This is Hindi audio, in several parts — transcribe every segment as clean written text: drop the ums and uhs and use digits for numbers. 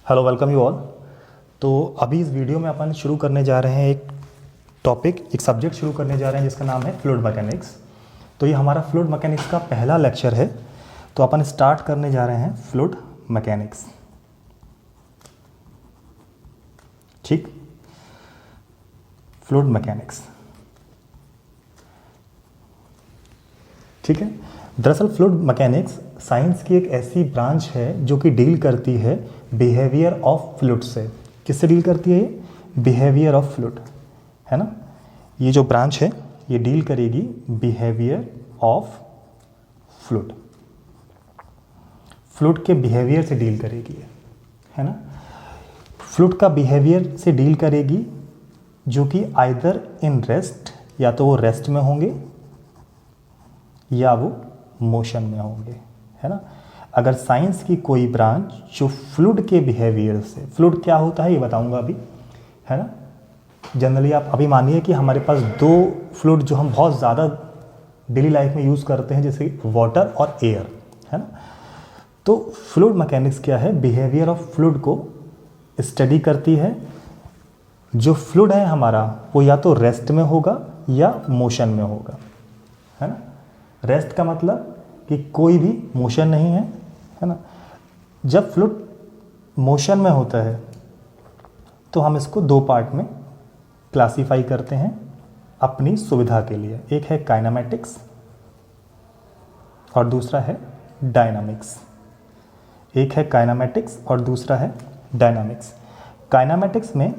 Hello, welcome you all. तो अभी इस वीडियो में अपन शुरू करने जा रहे हैं एक सब्जेक्ट शुरू करने जा रहे हैं जिसका नाम है फ्लूइड मैकेनिक्स। तो ये हमारा फ्लूइड मैकेनिक्स का पहला लेक्चर है। तो अपन स्टार्ट करने जा रहे हैं फ्लूइड मैकेनिक्स। ठीक, फ्लूइड मैकेनिक्स। ठीक है। दरअसल फ्लूइड मैकेनिक्स साइंस की एक ऐसी ब्रांच है जो कि डील करती है बिहेवियर ऑफ फ्लूइड से। किससे डील करती है ये? बिहेवियर ऑफ फ्लूइड, है ना। ये जो ब्रांच है ये डील करेगी बिहेवियर ऑफ फ्लूइड, फ्लूइड के बिहेवियर से डील करेगी, है ना। फ्लूइड का बिहेवियर से डील करेगी जो कि आइदर इन रेस्ट, या तो वो रेस्ट में होंगे या वो मोशन में होंगे, है ना। अगर साइंस की कोई ब्रांच जो फ्लूइड के बिहेवियर से, फ्लूइड क्या होता है ये बताऊंगा अभी, है ना। जनरली आप अभी मानिए कि हमारे पास दो फ्लूइड जो हम बहुत ज़्यादा डेली लाइफ में यूज़ करते हैं, जैसे वाटर और एयर, है ना। तो फ्लूइड मैकेनिक्स क्या है? बिहेवियर ऑफ फ्लूइड को स्टडी करती है। जो फ्लूइड है हमारा वो या तो रेस्ट में होगा या मोशन में होगा, है ना। रेस्ट का मतलब कि कोई भी मोशन नहीं है ना। जब फ्लूइड मोशन में होता है तो हम इसको दो पार्ट में क्लासिफाई करते हैं अपनी सुविधा के लिए। एक है काइनेमैटिक्स और दूसरा है डायनामिक्स। एक है काइनेमैटिक्स और दूसरा है डायनामिक्स। काइनेमैटिक्स में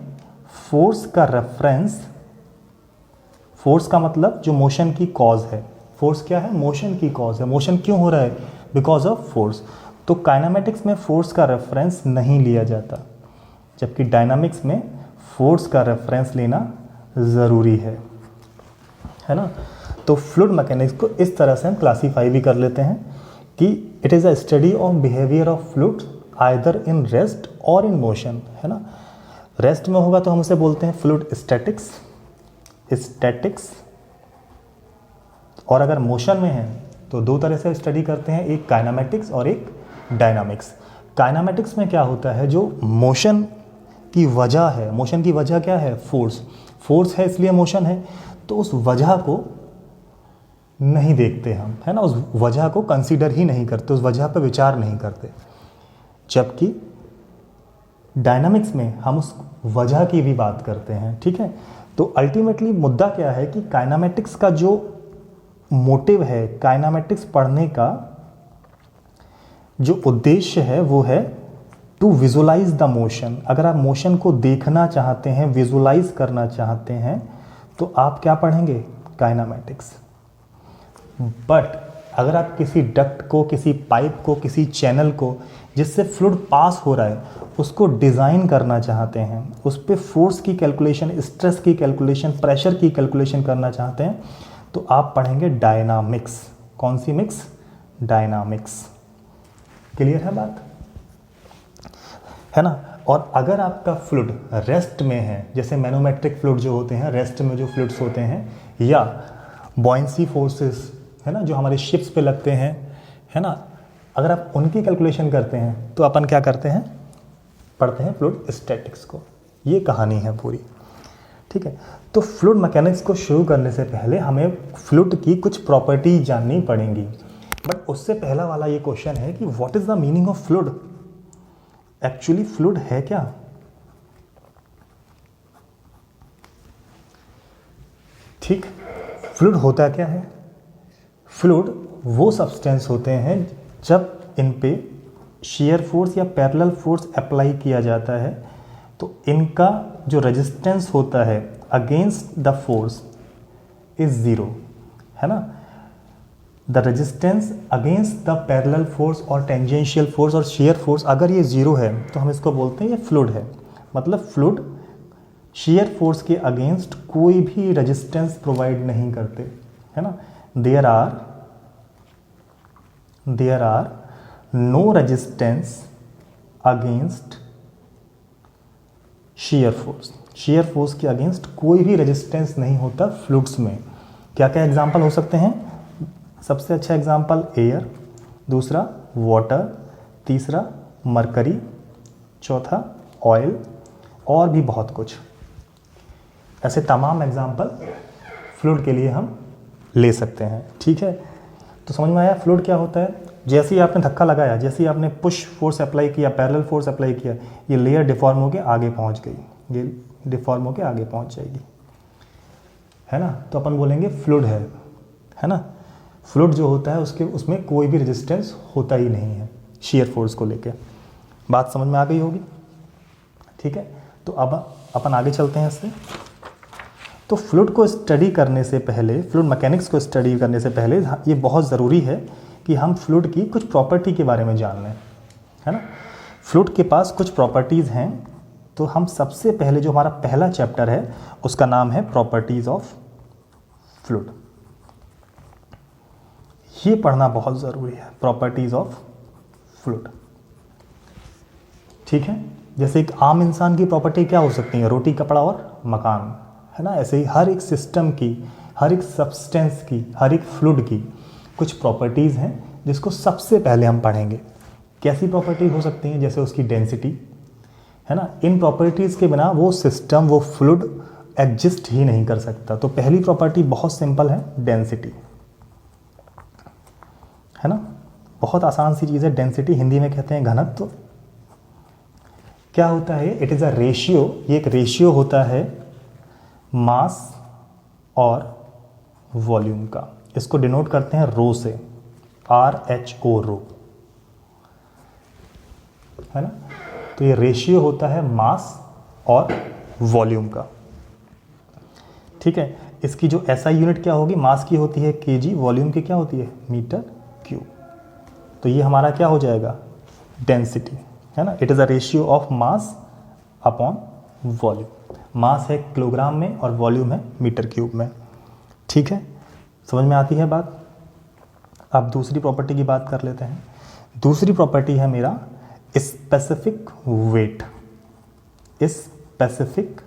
फोर्स का रेफरेंस, फोर्स का मतलब जो मोशन की कॉज है। फोर्स क्या है? मोशन की कॉज है। मोशन क्यों हो रहा है? Because of force. तो काइनेमैटिक्स में फोर्स का रेफरेंस नहीं लिया जाता, जबकि डायनामिक्स में फोर्स का रेफरेंस लेना ज़रूरी है ना। तो फ्लूइड मैकेनिक्स को इस तरह से हम क्लासीफाई भी कर लेते हैं कि it is a study of behaviour of fluid either in rest और इन मोशन, है ना। रेस्ट में होगा तो हम उसे बोलते हैं फ्लूइड स्टैटिक्स, और अगर मोशन में है तो दो तरह से स्टडी करते हैं, एक काइनेमैटिक्स और एक डायनामिक्स। काइनेमैटिक्स में क्या होता है? जो मोशन की वजह है, मोशन की वजह क्या है? फोर्स है इसलिए मोशन है, तो उस वजह को नहीं देखते हम, है ना। उस वजह को कंसीडर ही नहीं करते, उस वजह पर विचार नहीं करते। जबकि डायनामिक्स में हम उस वजह की भी बात करते हैं, ठीक है। तो अल्टीमेटली मुद्दा क्या है कि काइनेमैटिक्स का जो मोटिव है, काइनेमैटिक्स पढ़ने का जो उद्देश्य है वो है टू विजुलाइज द मोशन। अगर आप मोशन को देखना चाहते हैं, विजुलाइज करना चाहते हैं, तो आप क्या पढ़ेंगे? काइनेमैटिक्स। बट अगर आप किसी डक्ट को, किसी पाइप को, किसी चैनल को जिससे फ्लूइड पास हो रहा है उसको डिज़ाइन करना चाहते हैं, उस पर फोर्स की कैलकुलेशन, स्ट्रेस की कैलकुलेशन, प्रेशर की कैलकुलेशन करना चाहते हैं, तो आप पढ़ेंगे डायनामिक्स। कौन सी मिक्स? डायनामिक्स। क्लियर है बात, है ना। और अगर आपका फ्लूइड रेस्ट में है, जैसे मैनोमेट्रिक फ्लूइड जो होते हैं, रेस्ट में जो फ्लूइड्स होते हैं, या बॉयंसी फोर्सेस, है ना, जो हमारे शिप्स पे लगते हैं, है ना, अगर आप उनकी कैलकुलेशन करते हैं तो अपन क्या करते हैं? पढ़ते हैं फ्लूइड स्टैटिक्स को। ये कहानी है पूरी, ठीक है। तो फ्लूइड मैकेनिक्स को शुरू करने से पहले हमें फ्लूइड की कुछ प्रॉपर्टी जाननी पड़ेंगी। बट उससे पहला वाला ये क्वेश्चन है कि what is the meaning of fluid? Actually fluid है क्या? ठीक, फ्लूइड होता क्या है? फ्लूइड वो सब्सटेंस होते हैं जब इन पे shear फोर्स या पैरेलल फोर्स अप्लाई किया जाता है तो इनका जो रेजिस्टेंस होता है against the force is zero, है ना। The resistance against the parallel force और टेंजेंशियल फोर्स और shear फोर्स अगर ये ज़ीरो है तो हम इसको बोलते हैं ये फ्लूइड है। मतलब फ्लूइड shear फोर्स के अगेंस्ट कोई भी रेजिस्टेंस प्रोवाइड नहीं करते, है ना। There are no resistance against shear force. shear force के अगेंस्ट कोई भी रेजिस्टेंस नहीं होता फ्लूइड्स में। क्या क्या एग्जांपल हो सकते हैं? सबसे अच्छा एग्जांपल एयर, दूसरा वाटर, तीसरा मरकरी, चौथा ऑयल, और भी बहुत कुछ। ऐसे तमाम एग्जाम्पल फ्लूइड के लिए हम ले सकते हैं। ठीक है, तो समझ में आया फ्लूइड क्या होता है। जैसे ही आपने धक्का लगाया, जैसे ही आपने पुश फोर्स अप्लाई किया, पैरेलल फोर्स अप्लाई किया, ये लेयर डिफॉर्म होकर आगे पहुंच गई, ये डिफॉर्म होकर आगे पहुंच जाएगी, है ना। तो अपन बोलेंगे फ्लूइड है ना। फ्लूइड जो होता है उसमें कोई भी रेजिस्टेंस होता ही नहीं है शियर फोर्स को लेके। बात समझ में आ गई होगी। ठीक है, तो अब अपन आगे चलते हैं इससे। तो फ्लूइड को स्टडी करने से पहले, फ्लूइड मैकेनिक्स को स्टडी करने से पहले ये बहुत ज़रूरी है कि हम फ्लूइड की कुछ प्रॉपर्टी के बारे में जान लें, है ना। फ्लूइड के पास कुछ प्रॉपर्टीज़ हैं, तो हम सबसे पहले जो हमारा पहला चैप्टर है उसका नाम है प्रॉपर्टीज़ ऑफ फ्लूइड। ये पढ़ना बहुत ज़रूरी है, प्रॉपर्टीज़ ऑफ फ्लूइड। ठीक है, जैसे एक आम इंसान की प्रॉपर्टी क्या हो सकती है, रोटी, कपड़ा और मकान, है ना। ऐसे ही हर एक सिस्टम की, हर एक सब्सटेंस की, हर एक फ्लूइड की कुछ प्रॉपर्टीज़ हैं जिसको सबसे पहले हम पढ़ेंगे। कैसी प्रॉपर्टी हो सकती हैं, जैसे उसकी डेंसिटी, है ना। इन प्रॉपर्टीज़ के बिना वो सिस्टम, वो फ्लूइड एग्जिस्ट ही नहीं कर सकता। तो पहली प्रॉपर्टी बहुत सिंपल है, डेंसिटी, है ना। बहुत आसान सी चीज़ है डेंसिटी, हिंदी में कहते हैं घनत्व। क्या होता है, इट इज़ अ रेशियो, ये एक रेशियो होता है मास और वॉल्यूम का। इसको डिनोट करते हैं रो से, RHO, रो, है ना। तो ये रेशियो होता है मास और वॉल्यूम का। ठीक है, इसकी जो SI यूनिट क्या होगी, मास की होती है kg, वॉल्यूम की क्या होती है मीटर क्यूब। तो ये हमारा क्या हो जाएगा, डेंसिटी, है ना। It is a ratio of mass upon volume. Mass है किलोग्राम में और वॉल्यूम है मीटर क्यूब में। ठीक है, समझ में आती है बात। अब दूसरी प्रॉपर्टी की बात कर लेते हैं। दूसरी प्रॉपर्टी है मेरा specific weight. Specific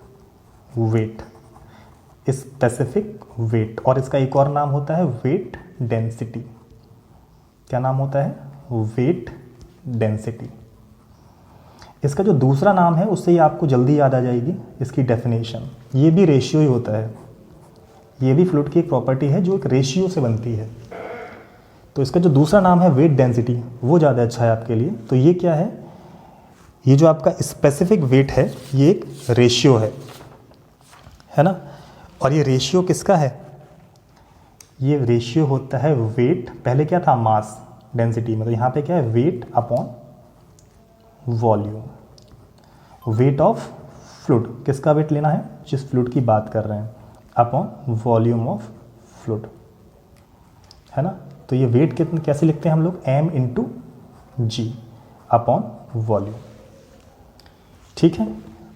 weight, specific weight, और इसका एक और नाम होता है वेट डेंसिटी। क्या नाम होता है, वेट डेंसिटी। इसका जो दूसरा नाम है उससे ही आपको जल्दी याद आ जाएगी इसकी डेफिनेशन। ये भी रेशियो ही होता है, ये भी फ्लूइड की एक प्रॉपर्टी है जो एक रेशियो से बनती है। तो इसका जो दूसरा नाम है वेट डेंसिटी, वो ज़्यादा अच्छा है आपके लिए। तो ये क्या है, ये जो आपका स्पेसिफिक वेट है ये एक रेशियो है ना। और ये रेशियो किसका है, ये रेशियो होता है वेट, पहले क्या था मास डेंसिटी में, तो यहाँ पे क्या है weight upon volume. Wait of fluid, किसका वेट लेना है, जिस फ्लूइड की बात कर रहे हैं, अपॉन वॉल्यूम ऑफ फ्लूइड, है ना। तो ये वेट कितने कैसे लिखते हैं हम लोग, m इंटू जी अपॉन वॉल्यूम। ठीक है,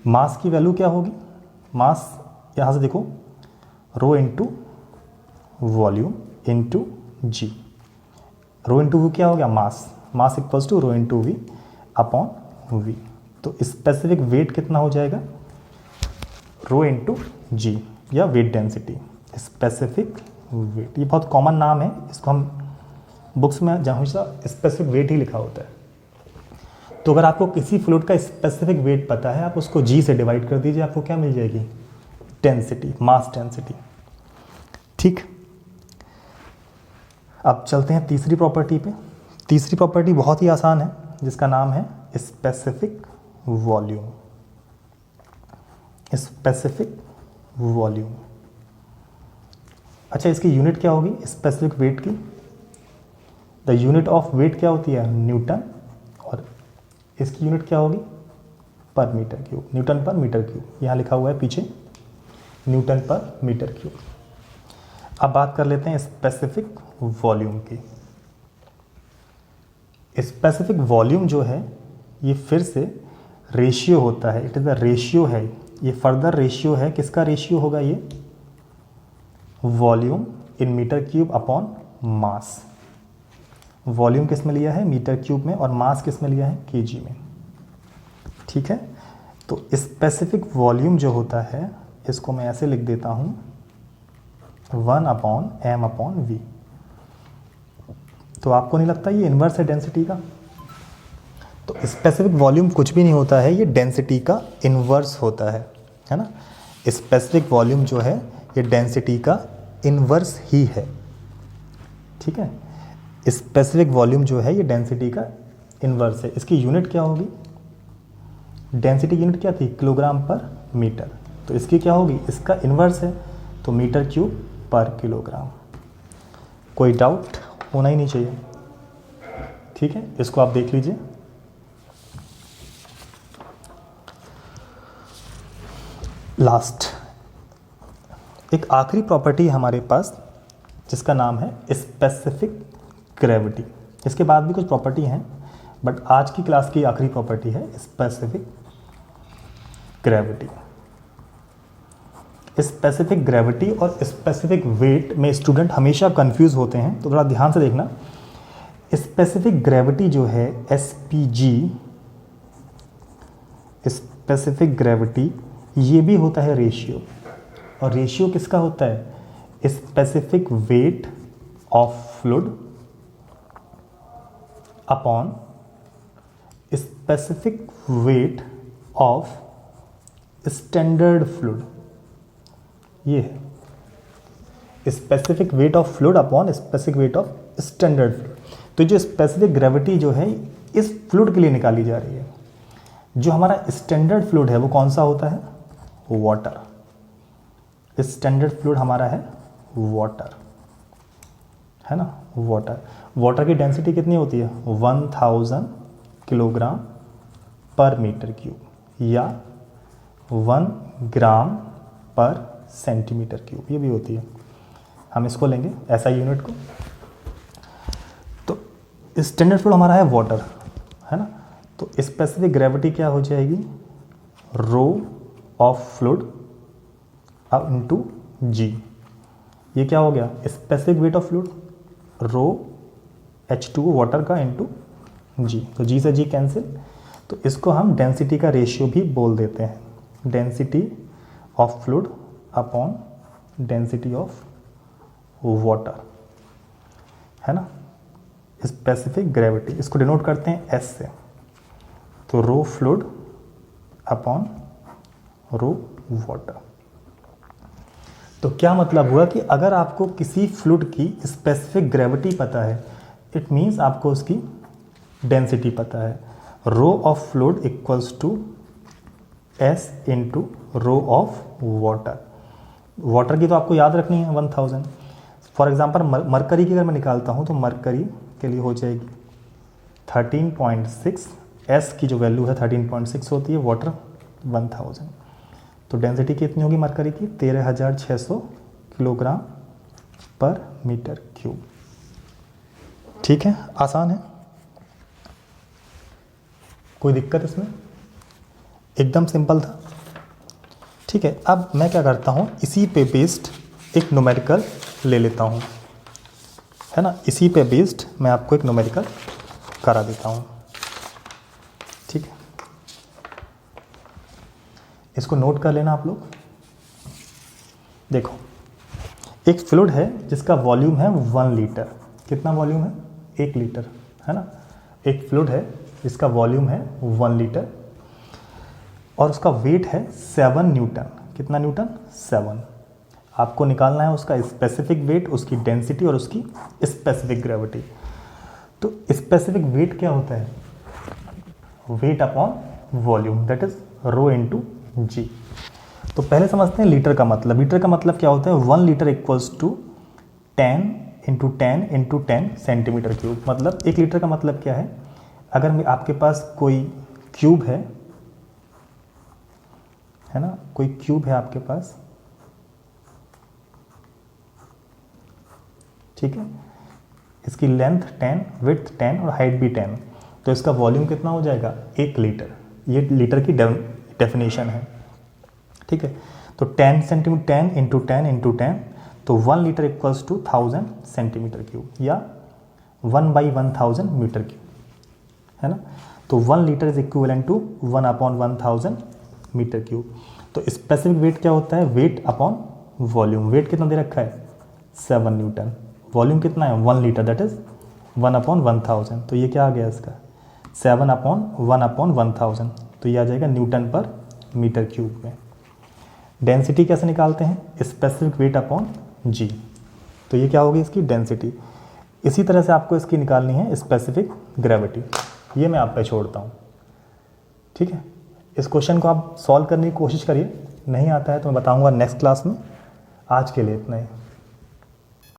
मास की वैल्यू क्या होगी, मास यहाँ से देखो, rho into volume into g. Rho into V क्या हो गया, mass, mass equals to rho into V upon V. तो स्पेसिफिक वेट कितना हो जाएगा, रो इंटू जी, या वेट डेंसिटी, स्पेसिफिक वेट। ये बहुत कॉमन नाम है, इसको हम बुक्स में हमेशा स्पेसिफिक वेट ही लिखा होता है। तो अगर आपको किसी फ्लूइड का स्पेसिफिक वेट पता है, आप उसको जी से डिवाइड कर दीजिए, आपको क्या मिल जाएगी, डेंसिटी, मास डेंसिटी। ठीक, अब चलते हैं तीसरी प्रॉपर्टी पे। तीसरी प्रॉपर्टी बहुत ही आसान है, जिसका नाम है स्पेसिफिक वॉल्यूम। स्पेसिफिक वॉल्यूम, अच्छा इसकी यूनिट क्या होगी स्पेसिफिक वेट की, द यूनिट ऑफ वेट क्या होती है, न्यूटन, और इसकी यूनिट क्या होगी, पर मीटर क्यूब, न्यूटन पर मीटर क्यूब। यहाँ लिखा हुआ है पीछे न्यूटन पर मीटर क्यूब। अब बात कर लेते हैं स्पेसिफिक वॉल्यूम की। स्पेसिफिक वॉल्यूम जो है ये फिर से रेशियो होता है, इट इज़ अ रेशियो है, ये फर्दर रेशियो है। किसका रेशियो होगा ये, volume in metre cube upon mass. Volume किस में लिया है, मीटर क्यूब में, और मास किस में लिया है, केजी में। ठीक है, तो स्पेसिफिक वॉल्यूम जो होता है इसको मैं ऐसे लिख देता हूँ, 1 अपॉन m अपॉन v। तो आपको नहीं लगता ये इन्वर्स है डेंसिटी का। तो स्पेसिफिक वॉल्यूम कुछ भी नहीं होता है, ये डेंसिटी का इन्वर्स होता है ना। स्पेसिफिक वॉल्यूम जो है ये डेंसिटी का इन्वर्स ही है, ठीक है। स्पेसिफिक वॉल्यूम जो है ये डेंसिटी का इन्वर्स है। इसकी यूनिट क्या होगी, डेंसिटी की यूनिट क्या थी, किलोग्राम पर मीटर, तो इसकी क्या होगी, इसका इन्वर्स है तो मीटर क्यूब पर किलोग्राम। कोई डाउट होना ही नहीं चाहिए, ठीक है। इसको आप देख लीजिए। लास्ट एक आखिरी प्रॉपर्टी है हमारे पास जिसका नाम है स्पेसिफिक ग्रेविटी। इसके बाद भी कुछ प्रॉपर्टी हैं बट आज की क्लास की आखिरी प्रॉपर्टी है स्पेसिफिक ग्रेविटी। स्पेसिफिक ग्रेविटी और स्पेसिफिक वेट में स्टूडेंट हमेशा कंफ्यूज होते हैं, तो थोड़ा ध्यान से देखना। स्पेसिफिक ग्रेविटी जो है एसपीजी, स्पेसिफिक ग्रेविटी, ये भी होता है रेशियो, और रेशियो किसका होता है, specific weight of fluid upon specific weight of standard fluid. ये है specific weight of fluid upon specific weight of standard fluid. तो जो स्पेसिफिक ग्रेविटी जो है इस फ्लूइड के लिए निकाली जा रही है। जो हमारा स्टैंडर्ड फ्लूइड है वो कौन सा होता है, वाटर। स्टैंडर्ड फ्लूइड हमारा है वाटर, है ना, वाटर। वाटर की डेंसिटी कितनी होती है, 1000 किलोग्राम पर मीटर क्यूब या 1 ग्राम पर सेंटीमीटर क्यूब, ये भी होती है। हम इसको लेंगे ऐसा यूनिट को। तो स्टैंडर्ड फ्लूइड हमारा है वाटर, है ना। तो स्पेसिफिक ग्रेविटी क्या हो जाएगी, रो ऑफ फ्लूइड अब इंटू जी। ये क्या हो गया, specific weight of fluid, rho H2 water का इंटू जी, तो जी से जी कैंसिल। तो इसको हम डेंसिटी का रेशियो भी बोल देते हैं, density of fluid upon density of water, है ना। स्पेसिफिक ग्रेविटी इसको डिनोट करते हैं एस से, तो रो फ्लूइड अपॉन रो वाटर। तो क्या मतलब हुआ कि अगर आपको किसी फ्लूइड की स्पेसिफिक ग्रेविटी पता है, इट मीन्स आपको उसकी डेंसिटी पता है। Rho of fluid equals to S into rho of water. Water की तो आपको याद रखनी है 1000। फॉर एग्जांपल मरकरी की अगर मैं निकालता हूँ तो मरकरी के लिए हो जाएगी 13.6, एस की जो वैल्यू है 13.6 होती है, वाटर 1000। तो डेंसिटी कितनी होगी मरकरी की, 13600 किलोग्राम पर मीटर क्यूब। ठीक है, आसान है, कोई दिक्कत इसमें, एकदम सिंपल था। ठीक है, अब मैं क्या करता हूँ, इसी पे बेस्ड एक न्यूमेरिकल ले लेता हूँ, है ना। इसी पे बेस्ड मैं आपको एक न्यूमेरिकल करा देता हूँ। ठीक है, इसको नोट कर लेना आप लोग। देखो, एक फ्लूइड है जिसका वॉल्यूम है 1 लीटर। कितना वॉल्यूम है, 1 लीटर, है ना। एक फ्लूइड है जिसका वॉल्यूम है 1 लीटर और उसका वेट है 7 न्यूटन। कितना न्यूटन, 7। आपको निकालना है उसका स्पेसिफिक वेट, उसकी डेंसिटी और उसकी स्पेसिफिक ग्रेविटी। तो स्पेसिफिक वेट क्या होता है, weight upon volume, that is rho into जी। तो पहले समझते हैं लीटर का मतलब। लीटर का मतलब क्या होता है, 1 litre equals to 10 into 10 into 10 centimetre cube. मतलब 1 लीटर का मतलब क्या है, अगर आपके पास कोई क्यूब है ना, कोई क्यूब है आपके पास, ठीक है, इसकी लेंथ 10, विड्थ 10 और हाइट भी 10, तो इसका वॉल्यूम कितना हो जाएगा, 1 लीटर। ये लीटर की डेफिनेशन है। ठीक है, तो 10 सेंटीमीटर, 10 इंटू 10 इंटू 10, तो 1 litre equals to 1000 centimetre cube या 1/1000 मीटर क्यूब, है ना। तो 1 litre is equivalent to 1/1000 metre cube. तो स्पेसिफिक वेट क्या होता है, वेट अपॉन वॉल्यूम। वेट कितना दे रखा है, 7 न्यूटन। वॉल्यूम कितना है, 1 लीटर, दैट इज 1/1000। तो ये क्या आ गया इसका, 7/1/1000, तो ये आ जाएगा न्यूटन पर मीटर क्यूब में। डेंसिटी कैसे निकालते हैं? स्पेसिफिक वेट अपॉन जी, तो ये क्या होगी इसकी डेंसिटी। इसी तरह से आपको इसकी निकालनी है स्पेसिफिक ग्रेविटी, ये मैं आप पे छोड़ता हूँ। ठीक है, इस क्वेश्चन को आप सॉल्व करने की कोशिश करिए, नहीं आता है तो मैं बताऊँगा नेक्स्ट क्लास में। आज के लिए इतना ही।